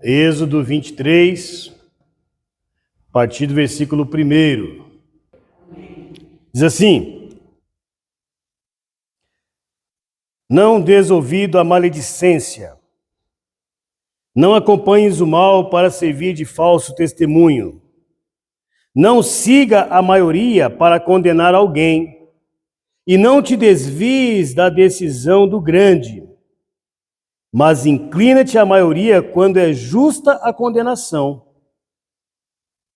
Êxodo 23, a partir do versículo 1. Diz assim: Não des ouvido à maledicência, não acompanhes o mal para servir de falso testemunho, não siga a maioria para condenar alguém, e não te desvies da decisão do grande, mas inclina-te à maioria quando é justa a condenação.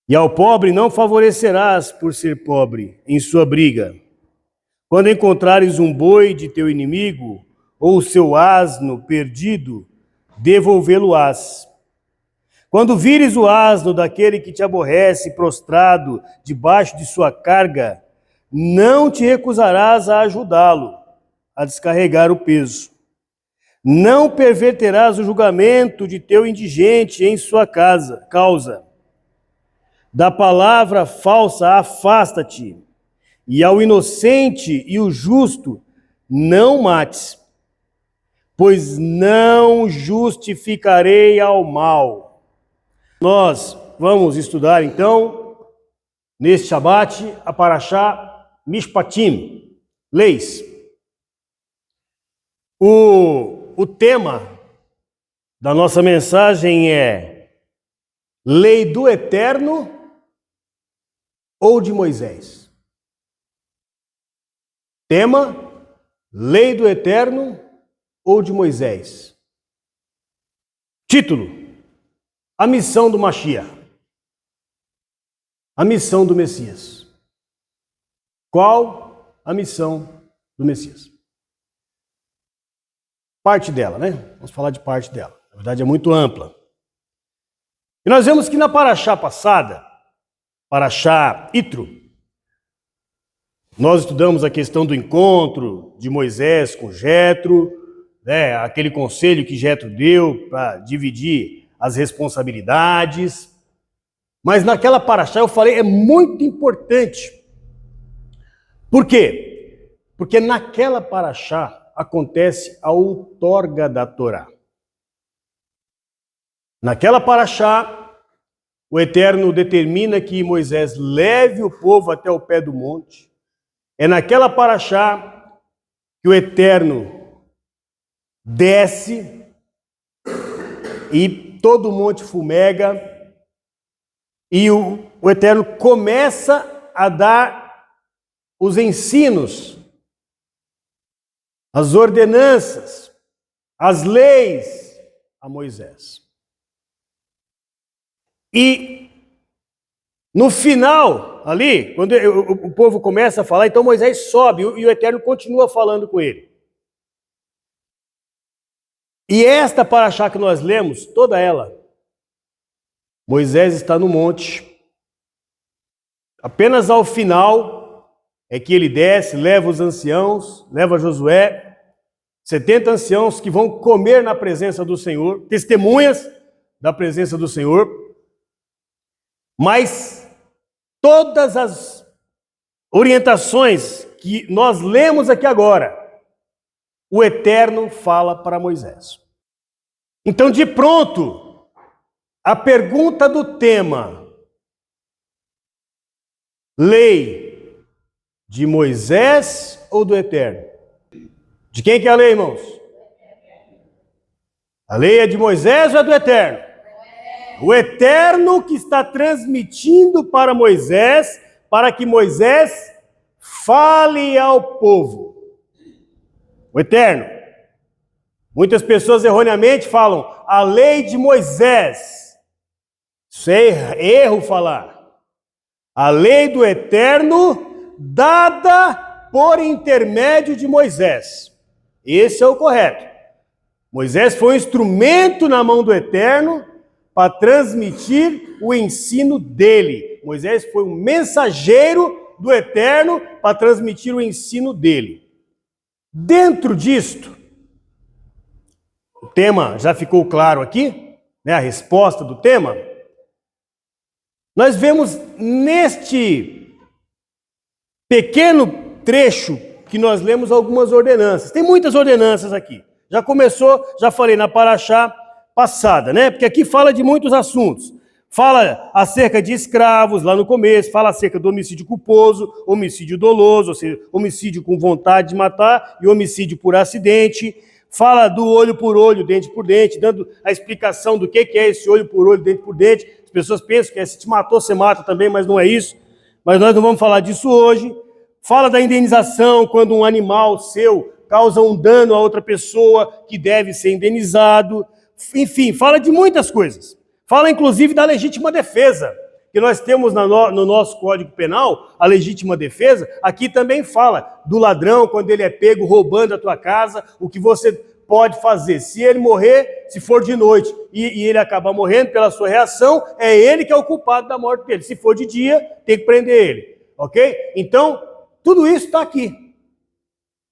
E ao pobre não favorecerás por ser pobre em sua briga. Quando encontrares um boi de teu inimigo, ou o seu asno perdido, devolvê-lo-ás. Quando vires o asno daquele que te aborrece prostrado debaixo de sua carga, não te recusarás a ajudá-lo, a descarregar o peso. Não perverterás o julgamento de teu indigente em sua causa. Da palavra falsa afasta-te, e ao inocente e o justo não mates, pois não justificarei ao mal. Nós vamos estudar então, neste Shabat, a Parashá Mishpatim, leis. O tema da nossa mensagem é Lei do Eterno ou de Moisés? Tema: Lei do Eterno ou de Moisés? Título: A missão do Mashiach. A missão do Messias. Qual a missão do Messias? Parte dela, né? Vamos falar de parte dela. Na verdade, é muito ampla. E nós vemos que na Parashá passada, Parashá Itro, nós estudamos a questão do encontro de Moisés com Jetro, né? Aquele conselho que Jetro deu para dividir as responsabilidades. Mas naquela Parashá eu falei, é muito importante. Por quê? Porque naquela Parashá acontece a outorga da Torá. Naquela Parashá, o Eterno determina que Moisés leve o povo até o pé do monte. É naquela Parashá que o Eterno desce e todo o monte fumega e o Eterno começa a dar os ensinos, as ordenanças, as leis a Moisés. E no final, ali, quando o povo começa a falar, então Moisés sobe e o Eterno continua falando com ele. E esta Parashá que nós lemos, toda ela, Moisés está no monte. Apenas ao final é que ele desce, leva os anciãos, leva Josué, 70 anciãos que vão comer na presença do Senhor, testemunhas da presença do Senhor. Mas todas as orientações que nós lemos aqui agora, o Eterno fala para Moisés. Então, de pronto, a pergunta do tema, lei de Moisés ou do Eterno? De quem que é a lei, irmãos? A lei é de Moisés ou é do Eterno? O Eterno que está transmitindo para Moisés, para que Moisés fale ao povo. O Eterno. Muitas pessoas erroneamente falam a lei de Moisés. Isso é erro falar. A lei do Eterno dada por intermédio de Moisés. Esse é o correto. Moisés foi um instrumento na mão do Eterno para transmitir o ensino dele. Moisés foi um mensageiro do Eterno para transmitir o ensino dele. Dentro disto, o tema já ficou claro aqui, né? A resposta do tema. Nós vemos neste pequeno trecho que nós lemos algumas ordenanças. Tem muitas ordenanças aqui. Já começou, já falei na Parashá passada, né? Porque aqui fala de muitos assuntos. Fala acerca de escravos, lá no começo, fala acerca do homicídio culposo, homicídio doloso, ou seja, homicídio com vontade de matar e homicídio por acidente. Fala do olho por olho, dente por dente, dando a explicação do que é esse olho por olho, dente por dente. As pessoas pensam que se te matou, você mata também, mas não é isso. Mas nós não vamos falar disso hoje. Fala da indenização, quando um animal seu causa um dano a outra pessoa que deve ser indenizado. Enfim, fala de muitas coisas. Fala, inclusive, da legítima defesa, que nós temos no nosso Código Penal, a legítima defesa. Aqui também fala do ladrão, quando ele é pego roubando a tua casa, o que você pode fazer. Se ele morrer, se for de noite, e ele acabar morrendo pela sua reação, é ele que é o culpado da morte dele. Se for de dia, tem que prender ele. Ok? Então, tudo isso está aqui.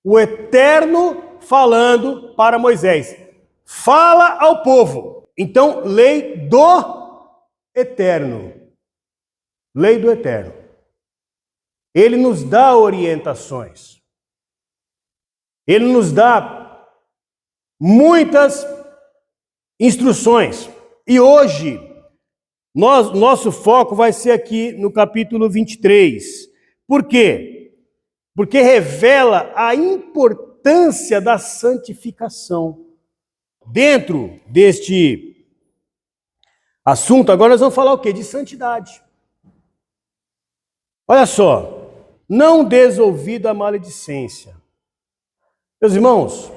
O Eterno falando para Moisés. Fala ao povo. Então, lei do Eterno. Lei do Eterno. Ele nos dá orientações. Ele nos dá muitas instruções. E hoje, nosso foco vai ser aqui no capítulo 23. Por quê? Porque revela a importância da santificação. Dentro deste assunto, agora nós vamos falar o quê? De santidade. Olha só, não des ouvido à maledicência. Meus irmãos,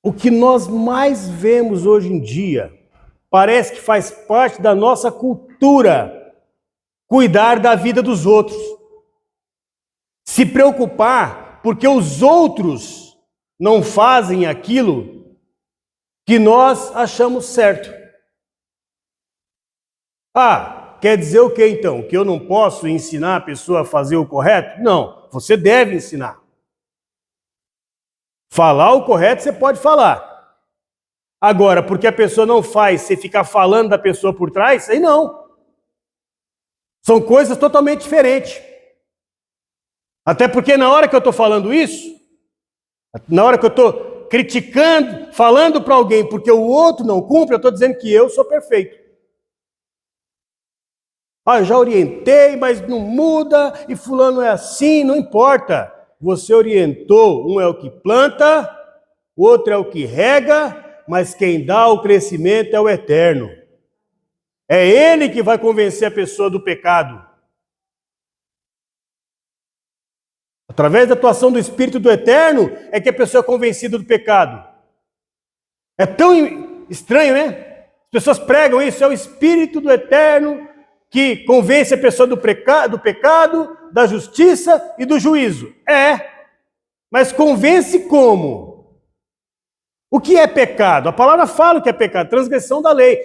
o que nós mais vemos hoje em dia, parece que faz parte da nossa cultura, cuidar da vida dos outros. Se preocupar porque os outros não fazem aquilo que nós achamos certo. Ah, quer dizer o que então? Que eu não posso ensinar a pessoa a fazer o correto? Não, você deve ensinar. Falar o correto você pode falar. Agora, porque a pessoa não faz, você ficar falando da pessoa por trás, aí não. São coisas totalmente diferentes. Até porque na hora que eu estou falando isso, na hora que eu estou criticando, falando para alguém porque o outro não cumpre, eu estou dizendo que eu sou perfeito. Ah, eu já orientei, mas não muda, e fulano é assim, não importa. Você orientou, um é o que planta, o outro é o que rega, mas quem dá o crescimento é o Eterno. É Ele que vai convencer a pessoa do pecado. Através da atuação do Espírito do Eterno é que a pessoa é convencida do pecado. É tão estranho, né? As pessoas pregam isso, é o Espírito do Eterno que convence a pessoa do pecado, da justiça e do juízo. É, mas convence como? O que é pecado? A palavra fala o que é pecado, transgressão da lei.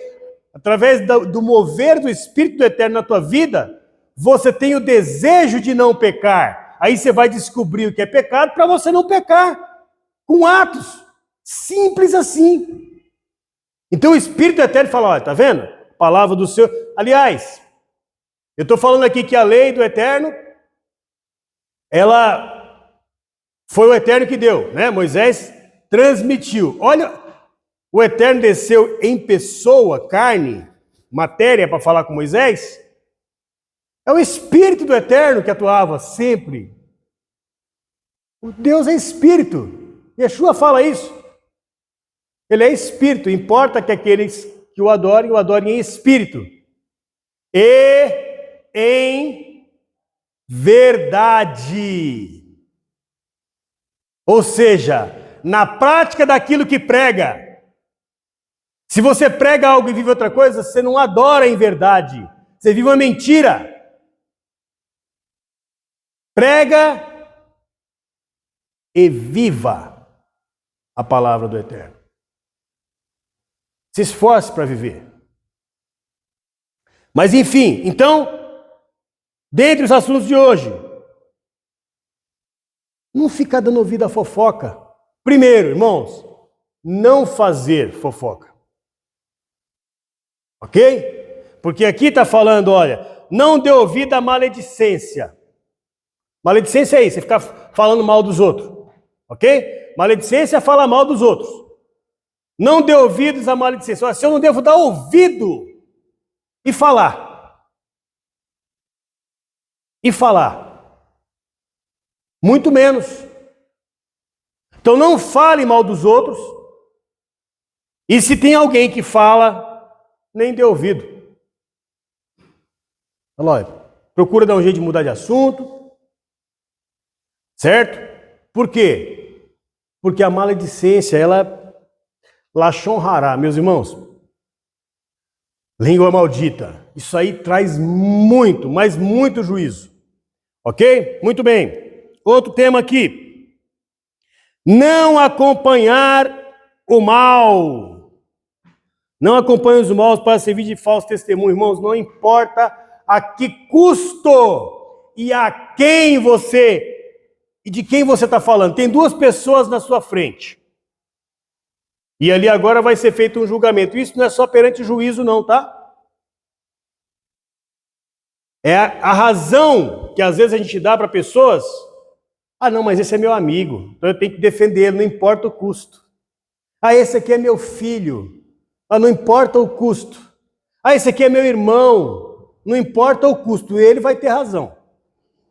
Através do mover do Espírito do Eterno na tua vida, você tem o desejo de não pecar. Aí você vai descobrir o que é pecado para você não pecar. Com atos. Simples assim. Então o Espírito Eterno fala, olha, tá vendo? Palavra do Senhor. Aliás, eu estou falando aqui que a lei do Eterno, ela foi o Eterno que deu, né? Moisés transmitiu. Olha, o Eterno desceu em pessoa, carne, matéria para falar com Moisés. É o Espírito do Eterno que atuava sempre. O Deus é Espírito. Yeshua fala isso. Ele é Espírito. Importa que aqueles que o adorem em Espírito. E em verdade. Ou seja, na prática daquilo que prega. Se você prega algo e vive outra coisa, você não adora em verdade. Você vive uma mentira. Prega e viva a palavra do Eterno. Se esforce para viver. Mas enfim, então, dentre os assuntos de hoje, não fica dando ouvido à fofoca. Primeiro, irmãos, não fazer fofoca. Ok? Porque aqui está falando, olha, não dê ouvido à maledicência. Maledicência é isso, você ficar falando mal dos outros. Ok? Maledicência é falar mal dos outros. Não dê ouvidos à maledicência. Olha, se eu não devo dar ouvido e falar. E falar. Muito menos. Então não fale mal dos outros. E se tem alguém que fala, nem dê ouvido. Olha, procura dar um jeito de mudar de assunto. Certo? Por quê? Porque a maledicência, ela lachon hará, meus irmãos. Língua maldita. Isso aí traz muito, mas muito juízo. Ok? Muito bem. Outro tema aqui. Não acompanhar o mal. Não acompanhe os maus para servir de falso testemunho. Irmãos, não importa a que custo e a quem você e de quem você está falando. Tem duas pessoas na sua frente. E ali agora vai ser feito um julgamento. Isso não é só perante o juízo não, tá? É a razão que às vezes a gente dá para pessoas. Ah, não, mas esse é meu amigo. Então eu tenho que defender ele, não importa o custo. Ah, esse aqui é meu filho. Ah, não importa o custo. Ah, esse aqui é meu irmão. Não importa o custo, ele vai ter razão.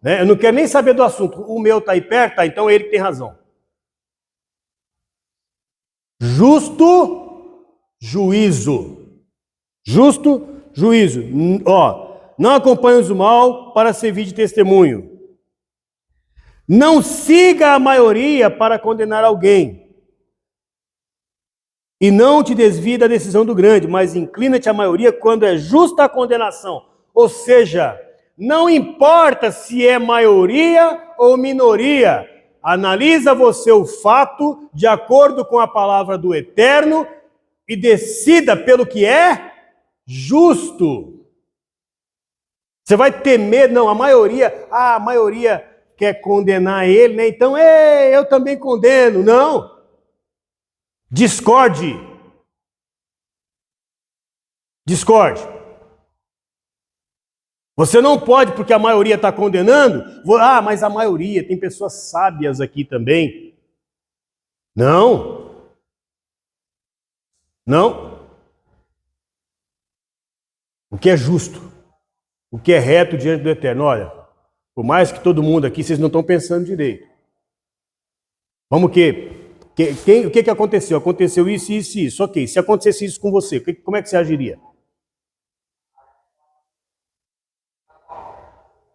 Né? Eu não quero nem saber do assunto. O meu está aí perto, tá? Então ele que tem razão. Justo juízo. Justo juízo. Ó, não acompanhe o mal para servir de testemunho. Não siga a maioria para condenar alguém. E não te desvie da decisão do grande, mas inclina-te à maioria quando é justa a condenação. Ou seja, não importa se é maioria ou minoria. Analisa você o fato de acordo com a palavra do Eterno e decida pelo que é justo. Você vai ter medo, não, a maioria quer condenar ele, né? Então, eu também condeno. Não. Discorde. Discorde. Você não pode, porque a maioria está condenando, mas a maioria, tem pessoas sábias aqui também. Não. Não. O que é justo, o que é reto diante do Eterno. Olha, por mais que todo mundo aqui, vocês não estão pensando direito. Vamos o que aconteceu? Aconteceu isso, isso e isso. Ok, se acontecesse isso com você, como é que você agiria?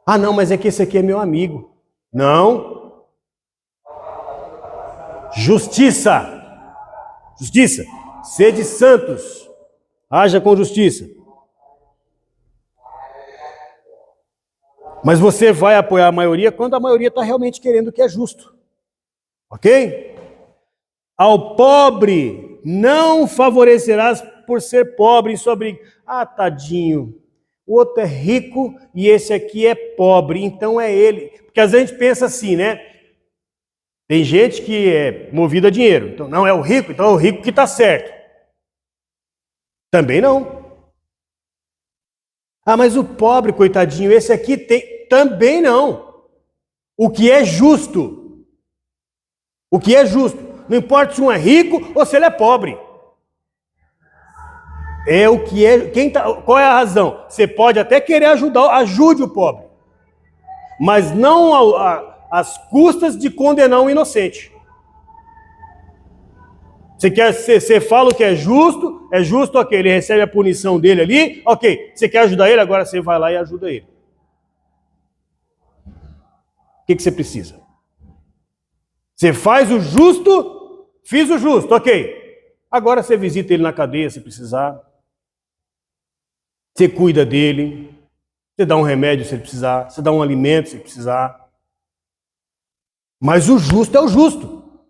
Ah, não, mas é que esse aqui é meu amigo. Não. Justiça. Justiça. Sede santos. Haja com justiça. Mas você vai apoiar a maioria quando a maioria está realmente querendo o que é justo. Ok? Ao pobre não favorecerás por ser pobre em sua briga. Ah, tadinho. O outro é rico e esse aqui é pobre, então é ele. Porque às vezes a gente pensa assim, né? Tem gente que é movida a dinheiro. Então não é o rico, então é o rico que está certo. Também não. Ah, mas o pobre, coitadinho, esse aqui tem. Também não. O que é justo. O que é justo. Não importa se um é rico ou se ele é pobre. É o que é. Qual é a razão? Você pode até querer ajudar, ajude o pobre. Mas não às custas de condenar um inocente. Você fala o que é justo, ok, ele recebe a punição dele ali, ok, você quer ajudar ele, agora você vai lá e ajuda ele. O que você precisa? Você faz o justo, fiz o justo, ok. Agora você visita ele na cadeia se precisar. Você cuida dele. Você dá um remédio se ele precisar. Você dá um alimento se precisar. Mas o justo é o justo.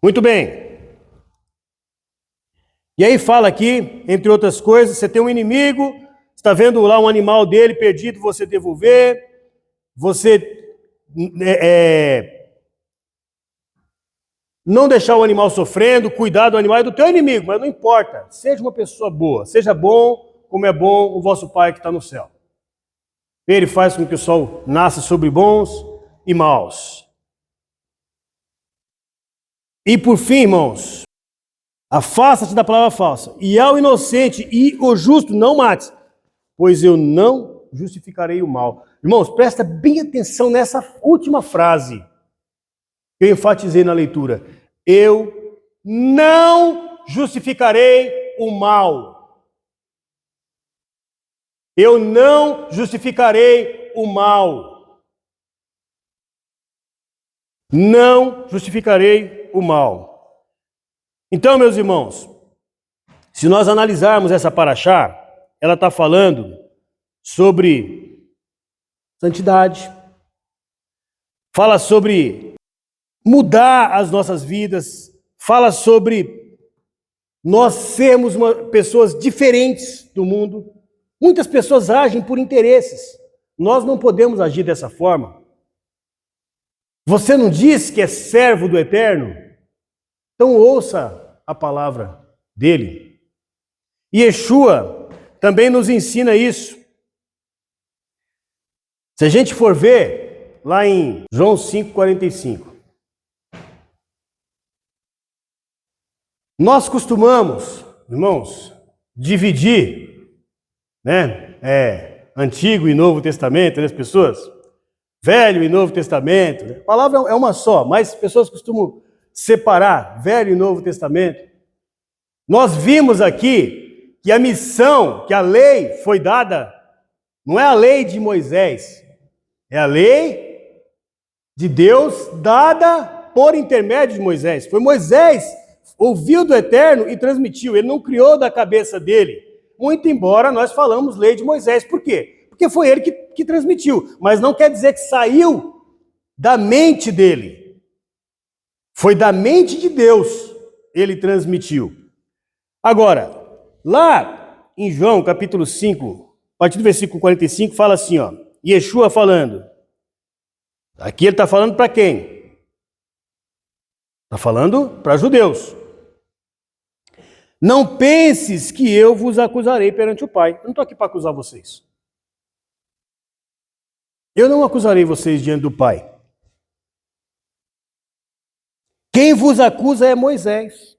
Muito bem. E aí fala aqui, entre outras coisas, você tem um inimigo, está vendo lá um animal dele perdido, você devolver. Você não deixar o animal sofrendo, cuidar do animal é do teu inimigo, mas não importa. Seja uma pessoa boa, seja bom como é bom o vosso Pai que está no céu. Ele faz com que o sol nasça sobre bons e maus. E por fim, irmãos, Afasta-te da palavra falsa. E ao inocente e o justo não mates, pois eu não justificarei o mal. Irmãos, presta bem atenção nessa última frase que eu enfatizei na leitura. Eu não justificarei o mal. Eu não justificarei o mal. Não justificarei o mal. Então, meus irmãos, se nós analisarmos essa paraxá, ela está falando sobre santidade, fala sobre mudar as nossas vidas, fala sobre nós sermos pessoas diferentes do mundo. Muitas pessoas agem por interesses. Nós não podemos agir dessa forma. Você não diz que é servo do Eterno? Então ouça a palavra dele. E Yeshua também nos ensina isso. Se a gente for ver lá em João 5,45, nós costumamos, irmãos, dividir, Antigo e Novo Testamento, né, as pessoas, Velho e Novo Testamento. Né? A palavra é uma só, mas as pessoas costumam separar Velho e Novo Testamento. Nós vimos aqui que a missão, que a lei foi dada, não é a lei de Moisés, é a lei de Deus dada por intermédio de Moisés. Foi Moisés, ouviu do Eterno e transmitiu, ele não criou da cabeça dele. Muito embora nós falamos lei de Moisés. Por quê? Porque foi ele que transmitiu, mas não quer dizer que saiu da mente dele. Foi da mente de Deus, ele transmitiu. Agora, lá em João, capítulo 5, a partir do versículo 45, fala assim, ó, Yeshua falando. Aqui ele está falando para quem? Está falando para judeus. Não penses que eu vos acusarei perante o Pai. Eu não estou aqui para acusar vocês. Eu não acusarei vocês diante do Pai. Quem vos acusa é Moisés,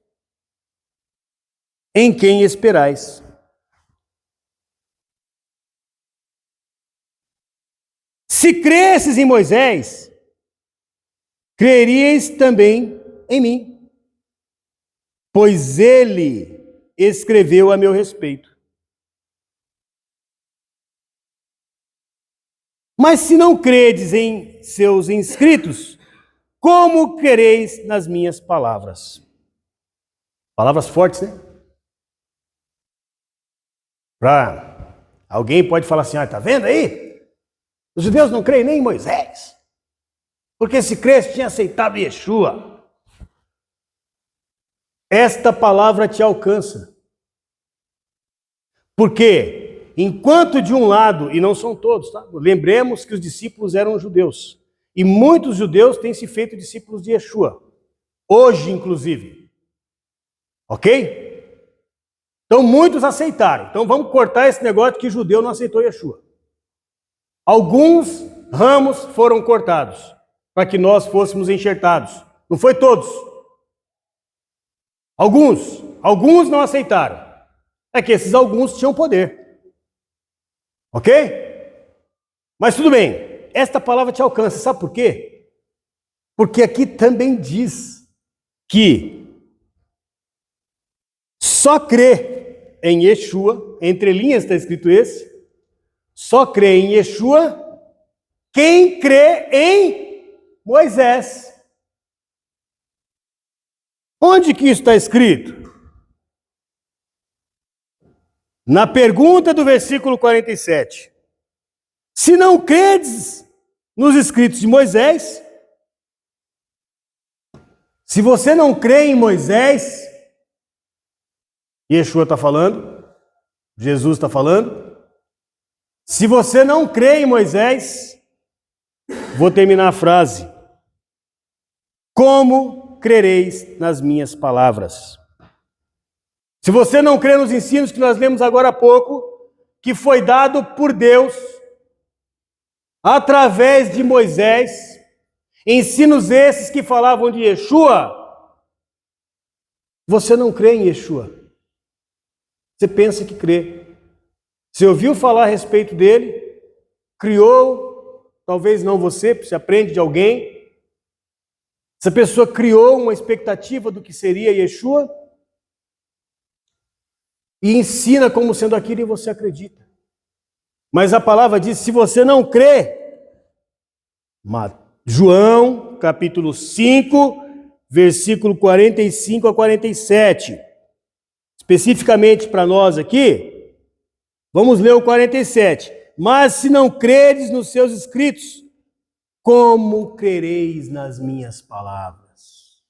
em quem esperais. Se cresces em Moisés, creríeis também em mim, pois ele escreveu a meu respeito. Mas se não credes em seus inscritos, como crereis nas minhas palavras? Palavras fortes, né? Alguém pode falar assim, tá vendo aí? Os judeus não creem nem em Moisés. Porque se cresce tinha aceitado Yeshua. Esta palavra te alcança. Porque, enquanto de um lado, e não são todos, tá? Lembremos que os discípulos eram judeus. E muitos judeus têm se feito discípulos de Yeshua. Hoje, inclusive. Ok? Então, muitos aceitaram. Então, vamos cortar esse negócio de que judeu não aceitou Yeshua. Alguns ramos foram cortados para que nós fôssemos enxertados. Não foi todos. Alguns não aceitaram. É que esses alguns tinham poder. Ok? Mas tudo bem. Esta palavra te alcança. Sabe por quê? Porque aqui também diz que só crê em Yeshua, entre linhas está escrito esse, só crê em Yeshua quem crê em Moisés. Onde que isso está escrito? Na pergunta do versículo 47. Se não credes nos escritos de Moisés, se você não crê em Moisés, Yeshua está falando, Jesus está falando, se você não crê em Moisés, vou terminar a frase, como crereis nas minhas palavras? Se você não crê nos ensinos que nós lemos agora há pouco, que foi dado por Deus, através de Moisés, ensinos esses que falavam de Yeshua, Você não crê em Yeshua. Você pensa que crê. Você ouviu falar a respeito dele, criou, talvez não você, você aprende de alguém. Essa pessoa criou uma expectativa do que seria Yeshua e ensina como sendo aquilo e você acredita. Mas a palavra diz, se você não crê, João, capítulo 5, versículo 45 a 47. Especificamente para nós aqui, vamos ler o 47. Mas se não creres nos seus escritos, como crereis nas minhas palavras?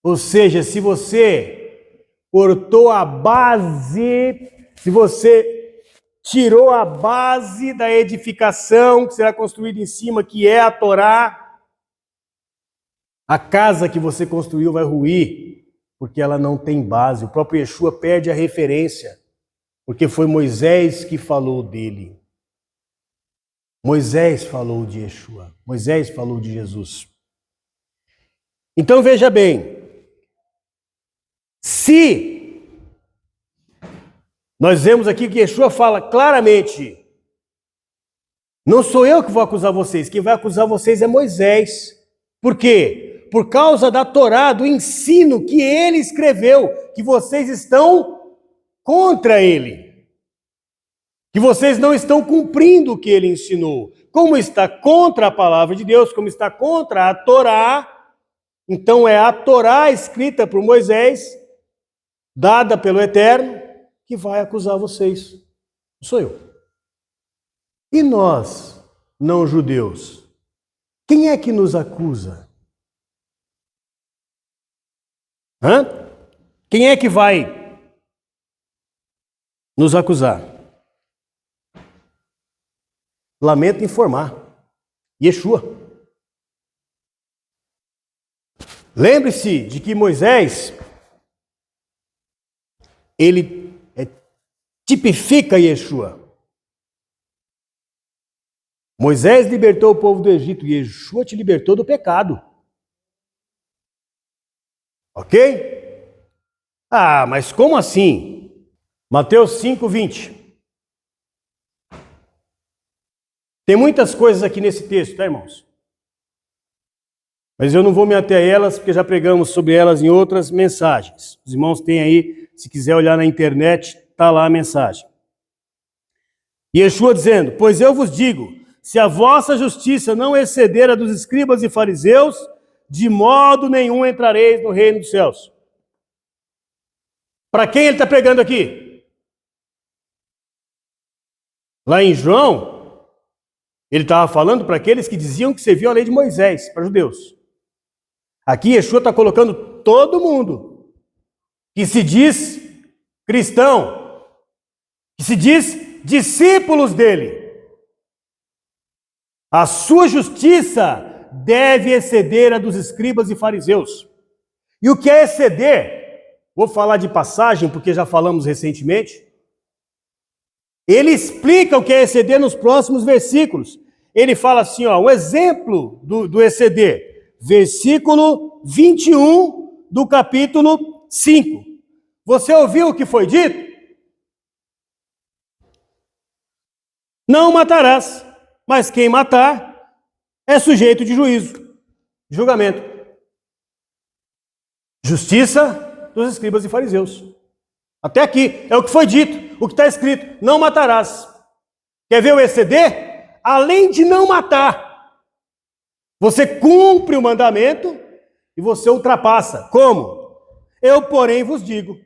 Ou seja, se você cortou a base, se você tirou a base da edificação que será construída em cima, que é a Torá, a casa que você construiu vai ruir, porque ela não tem base. O próprio Yeshua perde a referência, porque foi Moisés que falou dele. Moisés falou de Yeshua. Moisés falou de Jesus. Então veja bem, se nós vemos aqui que Yeshua fala claramente, não sou eu que vou acusar vocês, quem vai acusar vocês é Moisés. Por quê? Por causa da Torá, do ensino que ele escreveu, que vocês estão contra ele. Que vocês não estão cumprindo o que ele ensinou. Como está contra a palavra de Deus, como está contra a Torá, então é a Torá escrita por Moisés, dada pelo Eterno, que vai acusar vocês. Não sou eu. E nós, não judeus, quem é que nos acusa? Quem é que vai nos acusar? Lamento informar. Yeshua. Lembre-se de que Moisés, ele tipifica Yeshua. Moisés libertou o povo do Egito e Yeshua te libertou do pecado. Ok? Ah, mas como assim? Mateus 5:20. Tem muitas coisas aqui nesse texto, tá, irmãos? Mas eu não vou me ater a elas, porque já pregamos sobre elas em outras mensagens. Os irmãos têm aí, se quiser olhar na internet, está lá a mensagem. Yeshua dizendo, pois eu vos digo, se a vossa justiça não exceder a dos escribas e fariseus, de modo nenhum entrareis no reino dos céus. Para quem ele está pregando aqui? Lá em João, ele estava falando para aqueles que diziam que serviam a lei de Moisés, para judeus. Aqui Yeshua está colocando todo mundo que se diz cristão, que se diz discípulos dele. A sua justiça deve exceder a dos escribas e fariseus. E o que é exceder? Vou falar de passagem, porque já falamos recentemente. Ele explica o que é exceder nos próximos versículos. Ele fala assim, ó, um exemplo do exceder. Versículo 21 do capítulo 5. Você ouviu o que foi dito? Não matarás, mas quem matar é sujeito de juízo, julgamento. Justiça dos escribas e fariseus. Até aqui é o que foi dito, o que está escrito, não matarás. Quer ver o exceder? Além de não matar, você cumpre o mandamento e você ultrapassa. Como? Eu, porém, vos digo.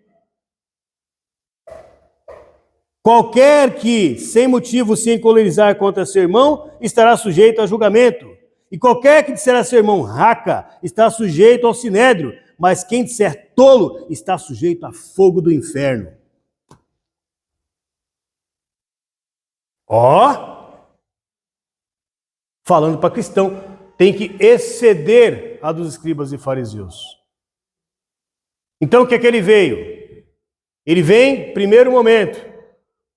Qualquer que, sem motivo, se encolerizar contra seu irmão, estará sujeito a julgamento. E qualquer que disser a seu irmão raca, está sujeito ao sinédrio. Mas quem disser tolo, está sujeito a fogo do inferno. Ó! Falando para cristão, tem que exceder a dos escribas e fariseus. Então o que é que ele veio? Ele vem, primeiro momento,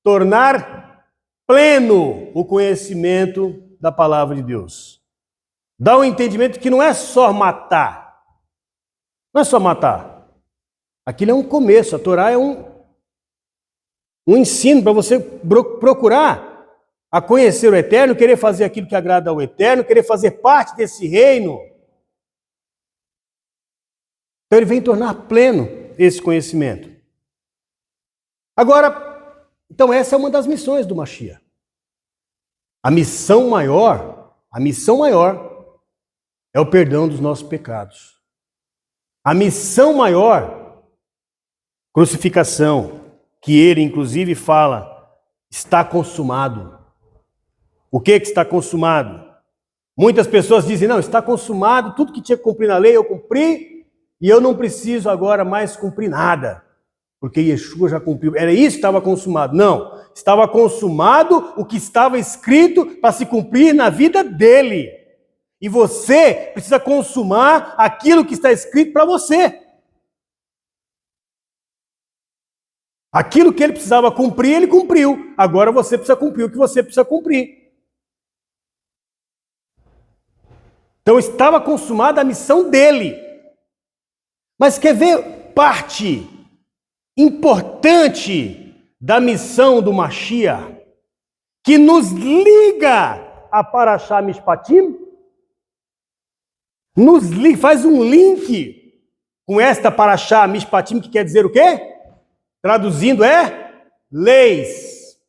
tornar pleno o conhecimento da palavra de Deus. Dá um entendimento que não é só matar. Não é só matar. Aquilo é um começo. A Torá é um ensino para você procurar a conhecer o Eterno, querer fazer aquilo que agrada ao Eterno, querer fazer parte desse reino. Então ele vem tornar pleno esse conhecimento. Agora, então essa é uma das missões do Mashiach. A missão maior é o perdão dos nossos pecados. A missão maior, crucificação, que ele inclusive fala, está consumado. O que está consumado? Muitas pessoas dizem, não, está consumado, tudo que tinha que cumprir na lei eu cumpri, e eu não preciso agora mais cumprir nada, porque Yeshua já cumpriu. Era isso que estava consumado. Não, estava consumado o que estava escrito para se cumprir na vida dele. E você precisa consumar aquilo que está escrito para você. Aquilo que ele precisava cumprir, ele cumpriu. Agora você precisa cumprir o que você precisa cumprir. Então estava consumada a missão dele. Mas quer ver parte importante da missão do Mashiach, que nos liga a Parashá Mishpatim? Faz um link com esta Parashá Mishpatim, que quer dizer o quê? Traduzindo é leis.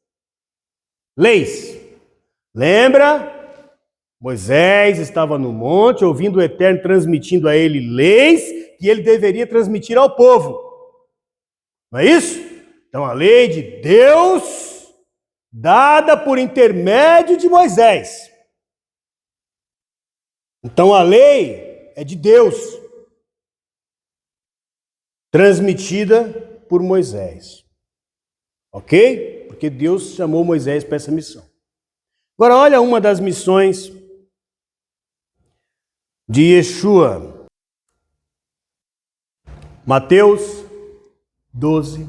Leis. Lembra? Moisés estava no monte, ouvindo o Eterno transmitindo a ele leis que ele deveria transmitir ao povo. Não é isso? Então a lei de Deus, dada por intermédio de Moisés. Então a lei é de Deus, transmitida por Moisés. Ok? Porque Deus chamou Moisés para essa missão. Agora olha uma das missões de Yeshua. Mateus 12,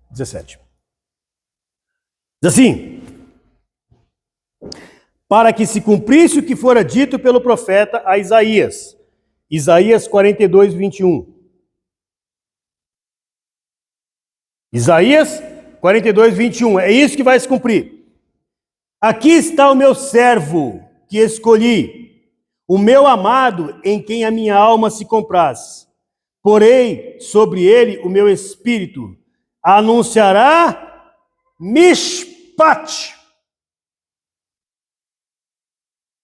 17. Diz assim: para que se cumprisse o que fora dito pelo profeta a Isaías. Isaías 42, 21. Isaías 42, 21. É isso que vai se cumprir. Aqui está o meu servo que escolhi, o meu amado em quem a minha alma se compraz. Porei sobre ele o meu espírito. Anunciará mishpat.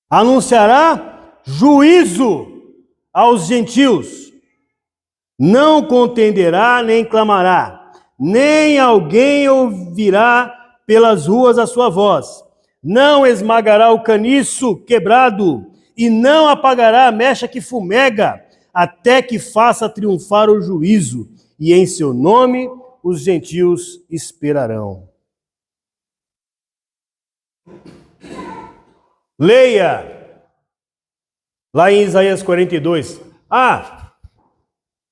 Anunciará juízo aos gentios. Não contenderá nem clamará, nem alguém ouvirá pelas ruas a sua voz. Não esmagará o caniço quebrado e não apagará a mecha que fumega, até que faça triunfar o juízo, e em seu nome os gentios esperarão. Leia lá em Isaías 42.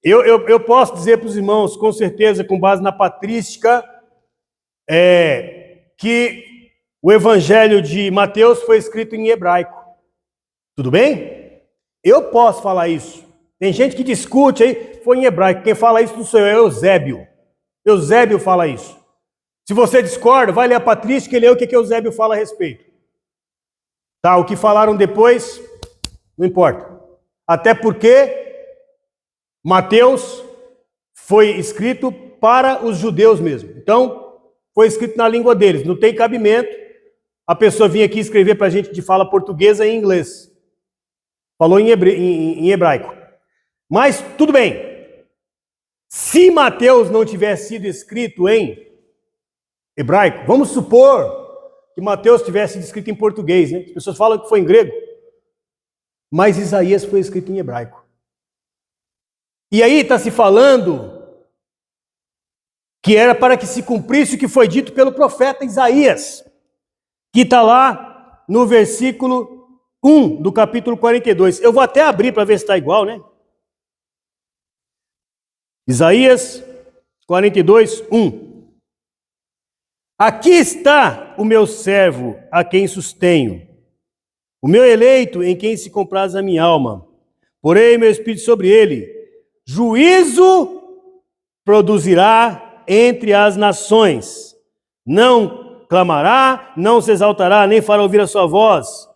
Eu posso dizer para os irmãos, com certeza, com base na patrística, que o Evangelho de Mateus foi escrito em hebraico. Tudo bem? Eu posso falar isso. Tem gente que discute aí, foi em hebraico. Quem fala isso não sou eu, é Eusébio. Eusébio fala isso. Se você discorda, vai ler a patrística e lê o que Eusébio fala a respeito. Tá, o que falaram depois, não importa. Até porque Mateus foi escrito para os judeus mesmo. Então, foi escrito na língua deles. Não tem cabimento a pessoa vir aqui escrever para a gente de fala portuguesa em inglês. Falou em hebraico. Mas, tudo bem. Se Mateus não tivesse sido escrito em hebraico, vamos supor que Mateus tivesse sido escrito em português, né? As pessoas falam que foi em grego. Mas Isaías foi escrito em hebraico. E aí está se falando que era para que se cumprisse o que foi dito pelo profeta Isaías, que está lá no versículo 1 do capítulo 42. Eu vou até abrir para ver se está igual, né? Isaías 42, 1. Aqui está o meu servo, a quem sustenho, o meu eleito, em quem se compraz a minha alma. Porei meu espírito sobre ele, juízo produzirá entre as nações. Não clamará, não se exaltará, nem fará ouvir a sua voz.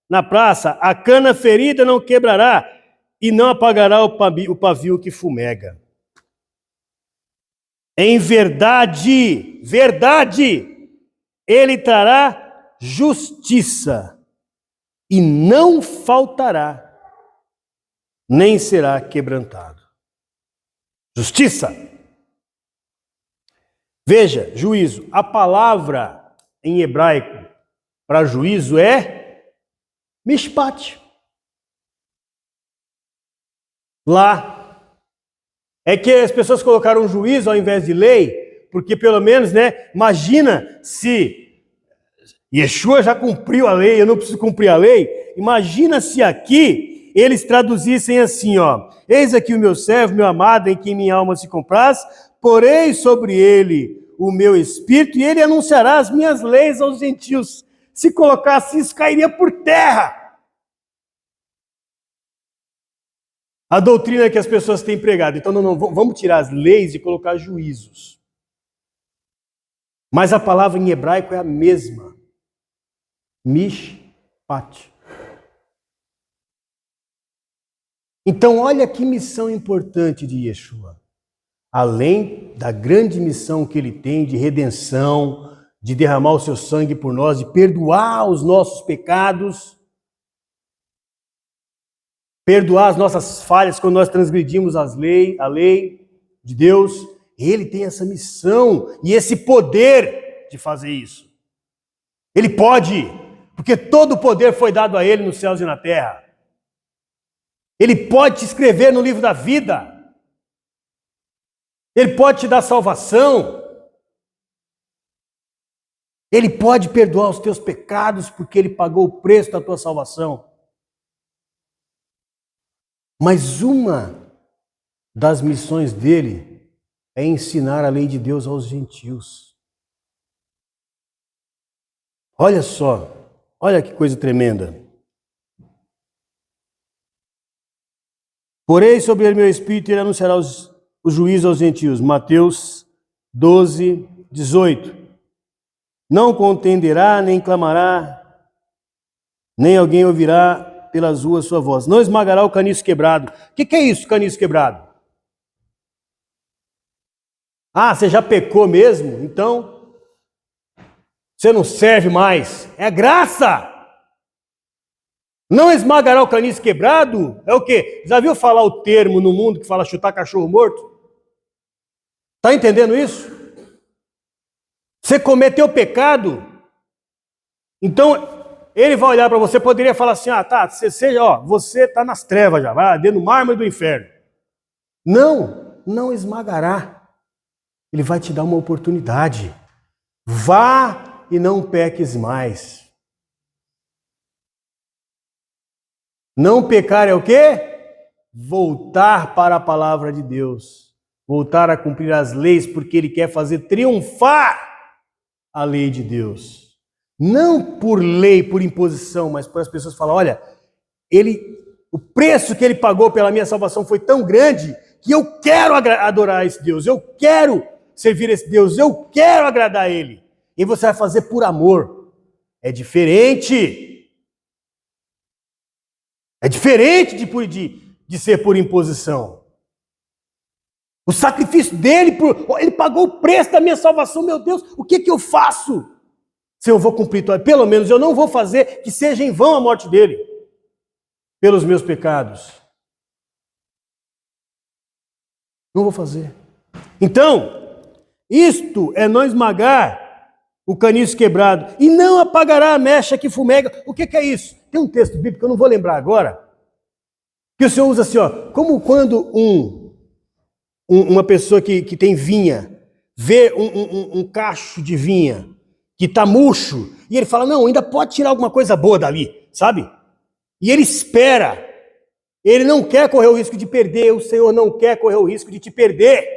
Na praça, a cana ferida não quebrará, e não apagará o pavio que fumega. Em verdade, ele trará justiça, e não faltará, nem será quebrantado. Justiça. Veja, juízo. A palavra em hebraico para juízo é mishpat. Lá. É que as pessoas colocaram juízo ao invés de lei, porque pelo menos, né, imagina se Yeshua já cumpriu a lei, eu não preciso cumprir a lei. Imagina se aqui eles traduzissem assim, ó: eis aqui o meu servo, meu amado, em quem minha alma se compraz, porei sobre ele o meu espírito e ele anunciará as minhas leis aos gentios. Se colocasse isso, cairia por terra. A doutrina que as pessoas têm pregado. Então, não, vamos tirar as leis e colocar juízos. Mas a palavra em hebraico é a mesma. Mishpat. Então, olha que missão importante de Yeshua. Além da grande missão que ele tem de redenção, de derramar o seu sangue por nós, de perdoar os nossos pecados, perdoar as nossas falhas quando nós transgredimos a lei de Deus, ele tem essa missão e esse poder de fazer isso. Ele pode, porque todo o poder foi dado a ele nos céus e na terra. Ele pode te escrever no livro da vida. Ele pode te dar salvação. Ele pode perdoar os teus pecados porque ele pagou o preço da tua salvação. Mas uma das missões dele é ensinar a lei de Deus aos gentios. Olha só, olha que coisa tremenda. Porém, sobre ele meu espírito, ele anunciará o juízo aos gentios. Mateus 12, 18. Não contenderá, nem clamará, nem alguém ouvirá pelas ruas sua voz. Não esmagará o caniço quebrado. O que é isso, caniço quebrado? Ah, você já pecou mesmo? Então, você não serve mais. É graça! Não esmagará o caniço quebrado? É o quê? Já viu falar o termo no mundo que fala chutar cachorro morto? Está entendendo isso? Você cometeu pecado, então ele vai olhar para você, poderia falar assim: ah, tá, você está nas trevas já, vai dentro do mármore do inferno. Não esmagará. Ele vai te dar uma oportunidade. Vá e não peques mais. Não pecar é o quê? Voltar para a palavra de Deus. Voltar a cumprir as leis, porque ele quer fazer triunfar a lei de Deus. Não por lei, por imposição, mas para as pessoas falar: olha, o preço que ele pagou pela minha salvação foi tão grande que eu quero adorar esse Deus, eu quero servir esse Deus, eu quero agradar a ele. E você vai fazer por amor. É diferente. É diferente de ser por imposição. O sacrifício dele, ele pagou o preço da minha salvação, meu Deus, o que eu faço? Se eu vou cumprir, pelo menos eu não vou fazer que seja em vão a morte dele, pelos meus pecados. Não vou fazer. Então, isto é não esmagar o caniço quebrado, e não apagará a mecha que fumega. O que é isso? Tem um texto bíblico que eu não vou lembrar agora, que o Senhor usa assim, ó, como quando uma pessoa que tem vinha, vê um cacho de vinha que está murcho, e ele fala: não, ainda pode tirar alguma coisa boa dali, sabe? E ele espera, ele não quer correr o risco de perder, o Senhor não quer correr o risco de te perder.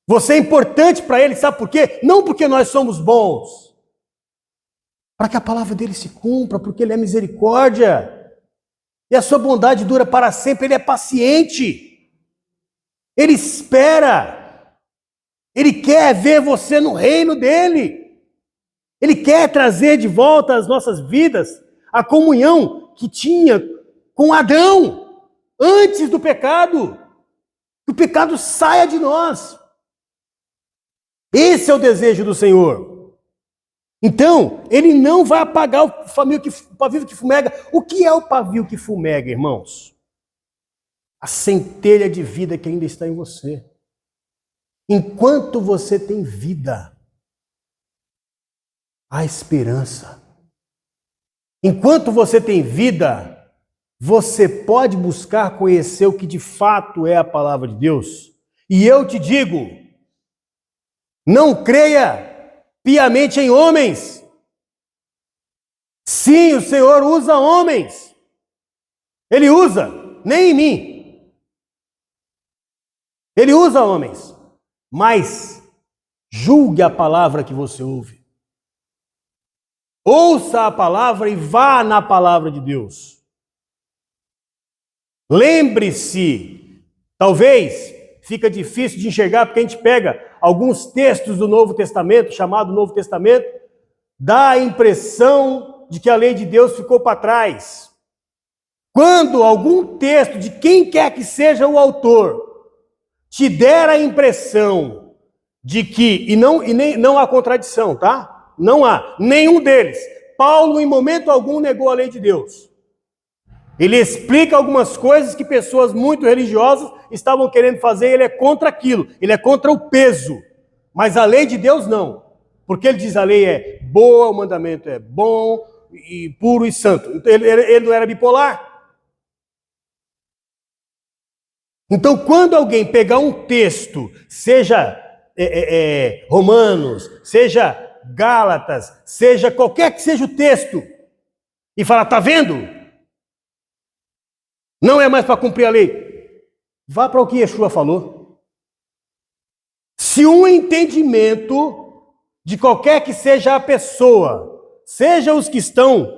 Você é importante para ele, sabe por quê? Não porque nós somos bons, para que a palavra dele se cumpra, porque ele é misericórdia, e a sua bondade dura para sempre, ele é paciente. Ele espera. Ele quer ver você no reino dele. Ele quer trazer de volta às nossas vidas a comunhão que tinha com Adão antes do pecado. Que o pecado saia de nós. Esse é o desejo do Senhor. Então, ele não vai apagar o pavio que fumega. O que é o pavio que fumega, irmãos? A centelha de vida que ainda está em você. Enquanto você tem vida, há esperança. Enquanto você tem vida, você pode buscar conhecer o que de fato é a palavra de Deus. E eu te digo, não creia piamente em homens. Sim, o Senhor usa homens. Ele usa, nem em mim. Ele usa homens. Mas julgue a palavra que você ouve. Ouça a palavra e vá na palavra de Deus. Lembre-se, talvez fica difícil de enxergar porque a gente pega alguns textos do Novo Testamento, chamado Novo Testamento, dá a impressão de que a lei de Deus ficou para trás. Quando algum texto de quem quer que seja o autor te der a impressão de que, e não há contradição, tá? Não há, nenhum deles. Paulo em momento algum negou a lei de Deus. Ele explica algumas coisas que pessoas muito religiosas estavam querendo fazer, ele é contra aquilo, ele é contra o peso. Mas a lei de Deus não. Porque ele diz a lei é boa, o mandamento é bom, e puro e santo. Então, ele não era bipolar. Então, quando alguém pegar um texto, seja Romanos, seja Gálatas, seja qualquer que seja o texto, e falar, tá vendo? Não é mais para cumprir a lei. Vá para o que Yeshua falou. Se um entendimento de qualquer que seja a pessoa, seja os que estão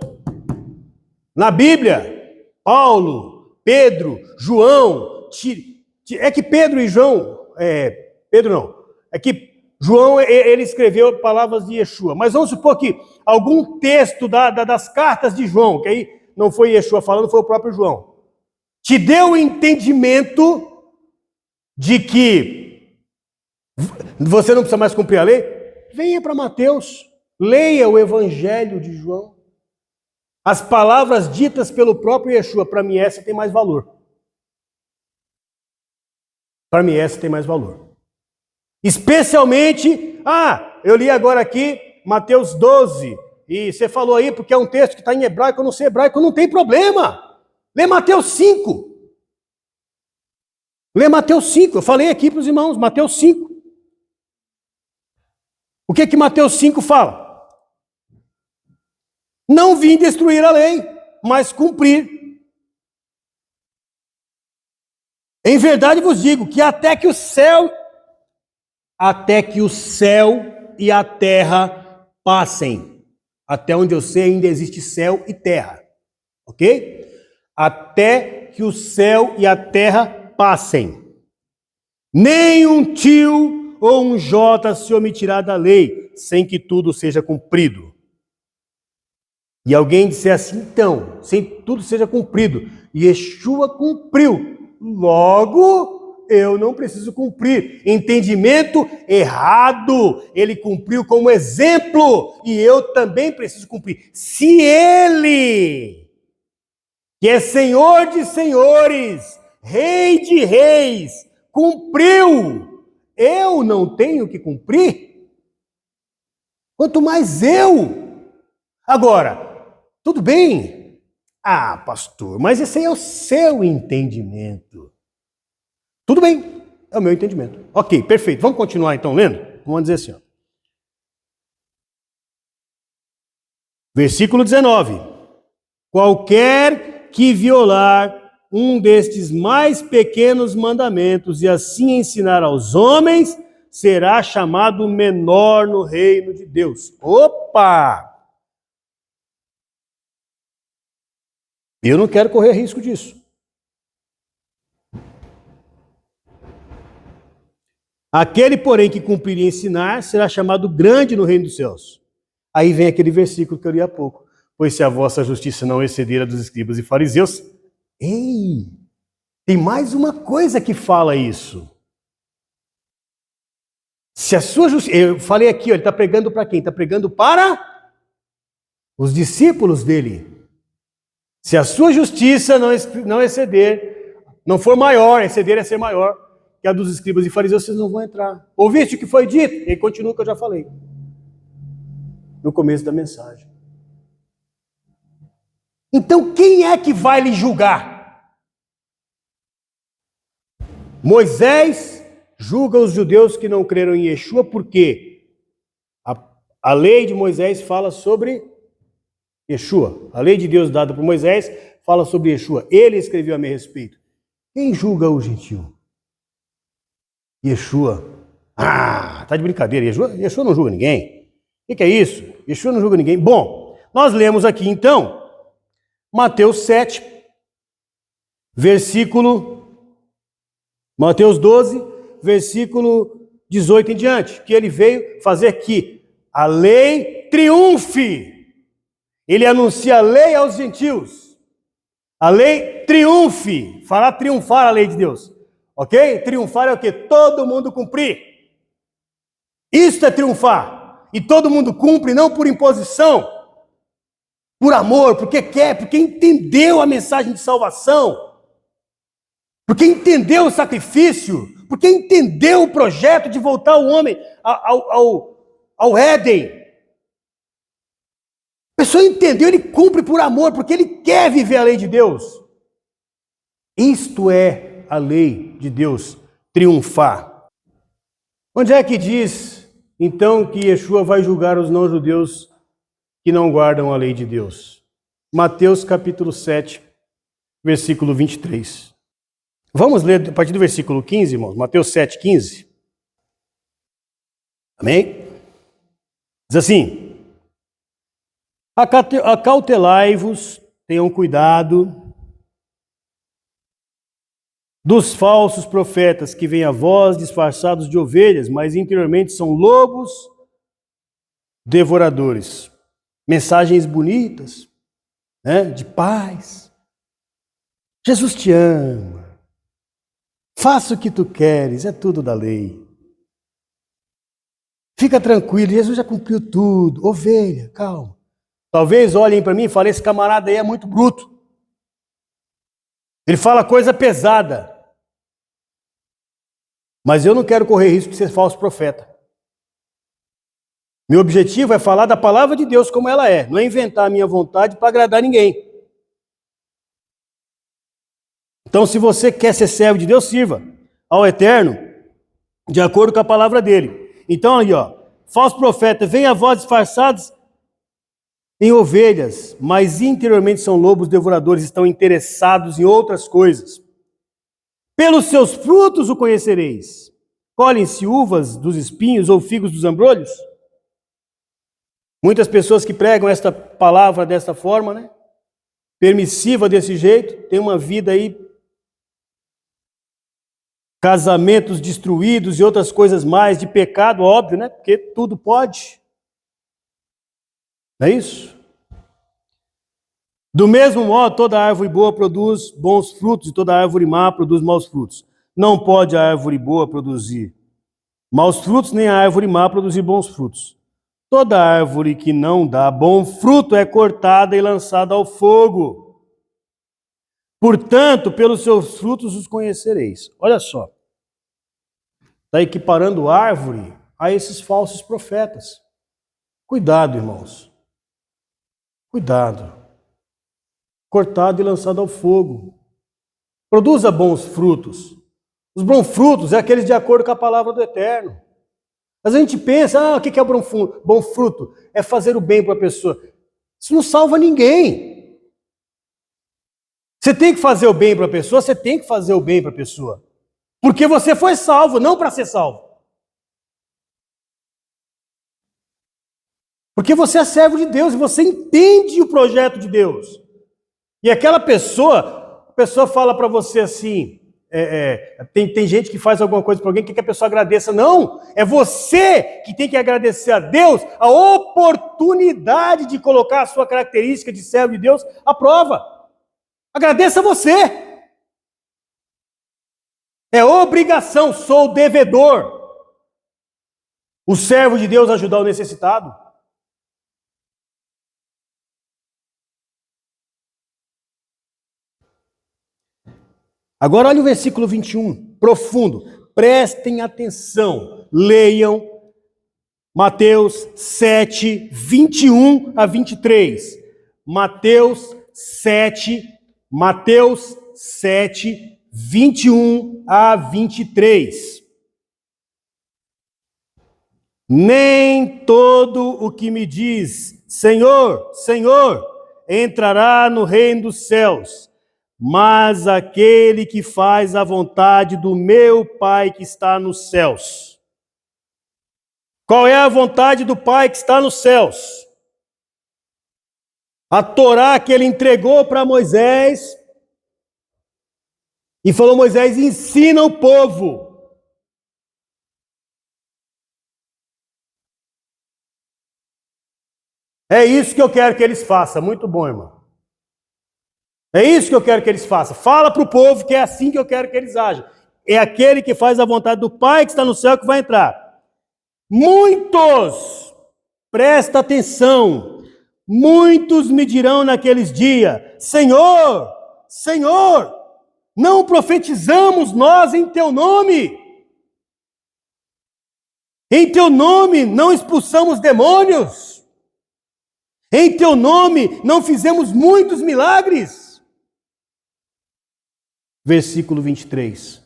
na Bíblia, Paulo, Pedro, João, é que Pedro e João, Pedro não, é que João ele escreveu palavras de Yeshua, mas vamos supor que algum texto das cartas de João, que aí não foi Yeshua falando, foi o próprio João, te deu o entendimento de que você não precisa mais cumprir a lei, venha para Mateus, leia o Evangelho de João. As palavras ditas pelo próprio Yeshua, para mim essa tem mais valor. Para mim essa tem mais valor. Especialmente, eu li agora aqui Mateus 12, e você falou aí porque é um texto que está em hebraico, eu não sei hebraico, não tem problema. Lê Mateus 5. Lê Mateus 5, eu falei aqui para os irmãos, Mateus 5. O que Mateus 5 fala? Não vim destruir a lei, mas cumprir. Em verdade vos digo que até que o céu e a terra passem. Até onde eu sei ainda existe céu e terra. Ok? Até que o céu e a terra passem. Nem um tio ou um jota se omitirá da lei, sem que tudo seja cumprido. E alguém disser assim, então, sem que tudo seja cumprido, Yeshua cumpriu. Logo, eu não preciso cumprir. Entendimento errado. Ele cumpriu como exemplo. E eu também preciso cumprir. Se ele, que é Senhor de senhores, Rei de reis, cumpriu, eu não tenho que cumprir? Quanto mais eu. Agora, tudo bem. Pastor, mas esse aí é o seu entendimento. Tudo bem, é o meu entendimento. Ok, perfeito. Vamos continuar então lendo? Vamos dizer assim. Versículo 19. Qualquer que violar um destes mais pequenos mandamentos e assim ensinar aos homens, será chamado menor no reino de Deus. Opa! Eu não quero correr risco disso. Aquele, porém, que cumprir e ensinar será chamado grande no reino dos céus. Aí vem aquele versículo que eu li há pouco. Pois se a vossa justiça não exceder a dos escribas e fariseus... Ei, tem mais uma coisa que fala isso. Se a sua justiça... Eu falei aqui, ó, ele está pregando para quem? Está pregando para os discípulos dele. Se a sua justiça não exceder, não for maior, exceder é ser maior que a dos escribas e fariseus, vocês não vão entrar. Ouviste o que foi dito? E continua o que eu já falei no começo da mensagem. Então quem é que vai lhe julgar? Moisés julga os judeus que não creram em Yeshua, porque a lei de Moisés fala sobre Yeshua. A lei de Deus dada por Moisés fala sobre Yeshua. Ele escreveu a meu respeito. Quem julga o gentil? Yeshua. Ah, tá de brincadeira. Yeshua não julga ninguém. O que é isso? Yeshua não julga ninguém. Bom, nós lemos aqui então Mateus 7, Mateus 12, versículo 18 em diante, que ele veio fazer que a lei triunfe. Ele anuncia a lei aos gentios. A lei triunfe, fará triunfar a lei de Deus. Ok? Triunfar é o quê? Todo mundo cumprir. Isso é triunfar. E todo mundo cumpre, não por imposição, por amor, porque quer, porque entendeu a mensagem de salvação, porque entendeu o sacrifício, porque entendeu o projeto de voltar o homem ao Éden. A pessoa entendeu, ele cumpre por amor, porque ele quer viver a lei de Deus. Isto é a lei de Deus, triunfar. Onde é que diz, então, que Yeshua vai julgar os não-judeus que não guardam a lei de Deus? Mateus capítulo 7, versículo 23. Vamos ler a partir do versículo 15, irmãos. Mateus 7, 15. Amém? Diz assim: acautelai-vos, tenham cuidado dos falsos profetas que vêm a vós disfarçados de ovelhas, mas interiormente são lobos devoradores. Mensagens bonitas, né, de paz. Jesus te ama. Faça o que tu queres, é tudo da lei. Fica tranquilo, Jesus já cumpriu tudo. Ovelha, calma. Talvez olhem para mim e falem, esse camarada aí é muito bruto. Ele fala coisa pesada. Mas eu não quero correr risco de ser falso profeta. Meu objetivo é falar da palavra de Deus como ela é, não é inventar a minha vontade para agradar ninguém. Então, se você quer ser servo de Deus, sirva ao Eterno de acordo com a palavra dele. Então, aí, ó, falso profeta, vem a vós disfarçados em ovelhas, mas interiormente são lobos devoradores, estão interessados em outras coisas. Pelos seus frutos o conhecereis. Colhem-se uvas dos espinhos ou figos dos abrolhos? Muitas pessoas que pregam esta palavra desta forma, né? Permissiva desse jeito, tem uma vida aí, casamentos destruídos e outras coisas mais, de pecado, óbvio, né? Porque tudo pode. Não é isso? Do mesmo modo, toda árvore boa produz bons frutos e toda árvore má produz maus frutos. Não pode a árvore boa produzir maus frutos, nem a árvore má produzir bons frutos. Toda árvore que não dá bom fruto é cortada e lançada ao fogo. Portanto, pelos seus frutos os conhecereis. Olha só. Está equiparando árvore a esses falsos profetas. Cuidado, irmãos. Cuidado. Cortado e lançado ao fogo. Produza bons frutos. Os bons frutos é aqueles de acordo com a palavra do Eterno. Mas a gente pensa, o que é bom fruto? É fazer o bem para a pessoa. Isso não salva ninguém. Você tem que fazer o bem para a pessoa, você tem que fazer o bem para a pessoa. Porque você foi salvo, não para ser salvo. Porque você é servo de Deus e você entende o projeto de Deus. E aquela pessoa, a pessoa fala para você assim, tem gente que faz alguma coisa para alguém que quer que a pessoa agradeça. Não, é você que tem que agradecer a Deus a oportunidade de colocar a sua característica de servo de Deus à prova. Agradeça você. É obrigação, sou devedor. O servo de Deus ajudar o necessitado. Agora olha o versículo 21, profundo. Prestem atenção, leiam Mateus 7, 21 a 23. Mateus 7, 21 a 23. Nem todo o que me diz, Senhor, Senhor, entrará no reino dos céus, mas aquele que faz a vontade do meu Pai que está nos céus. Qual é a vontade do Pai que está nos céus? A Torá que ele entregou para Moisés e falou: Moisés, ensina o povo. É isso que eu quero que eles façam. Muito bom, irmão. É isso que eu quero que eles façam. Fala para o povo que é assim que eu quero que eles ajam. É aquele que faz a vontade do Pai que está no céu que vai entrar. Muitos, presta atenção, muitos me dirão naqueles dias: Senhor, Senhor, não profetizamos nós em teu nome? Em teu nome não expulsamos demônios? Em teu nome não fizemos muitos milagres? Versículo 23.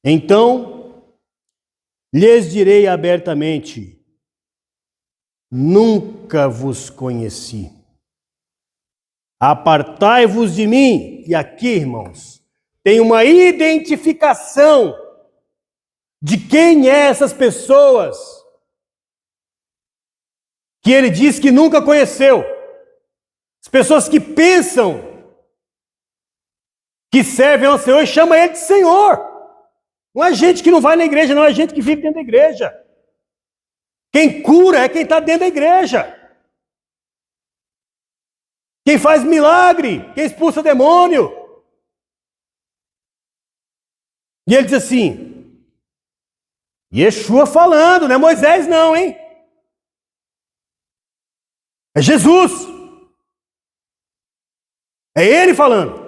Então, lhes direi abertamente: nunca vos conheci. Apartai-vos de mim. E aqui, irmãos, tem uma identificação de quem é essas pessoas que ele diz que nunca conheceu. As pessoas que pensam que servem ao Senhor e chamam ele de Senhor. Não é gente que não vai na igreja, não é gente que vive dentro da igreja. Quem cura é quem está dentro da igreja. Quem faz milagre, quem expulsa demônio. E ele diz assim, Yeshua falando, não é Moisés não, hein? É Jesus. É ele falando.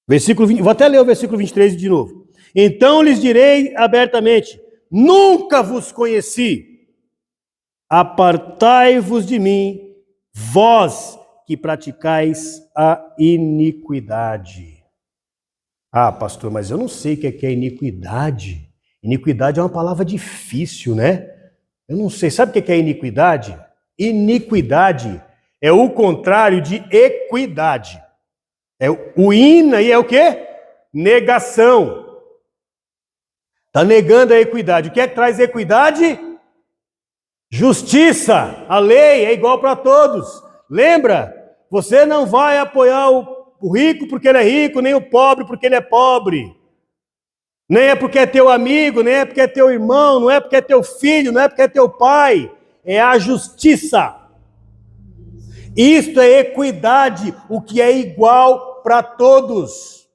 Versículo 20, vou até ler o versículo 23 de novo. Então lhes direi abertamente: nunca vos conheci. Apartai-vos de mim, vós que praticais a iniquidade. Ah, pastor, mas eu não sei o que é iniquidade. Iniquidade é uma palavra difícil, né? Eu não sei. Sabe o que é iniquidade? Iniquidade é o contrário de equidade. O ina e é o quê? Negação. Está negando a equidade. O que é que traz equidade? Justiça. A lei é igual para todos. Lembra? Você não vai apoiar o rico porque ele é rico, nem o pobre porque ele é pobre. Nem é porque é teu amigo, nem é porque é teu irmão, não é porque é teu filho, não é porque é teu pai. É a justiça. Isto é equidade, o que é igual para todos.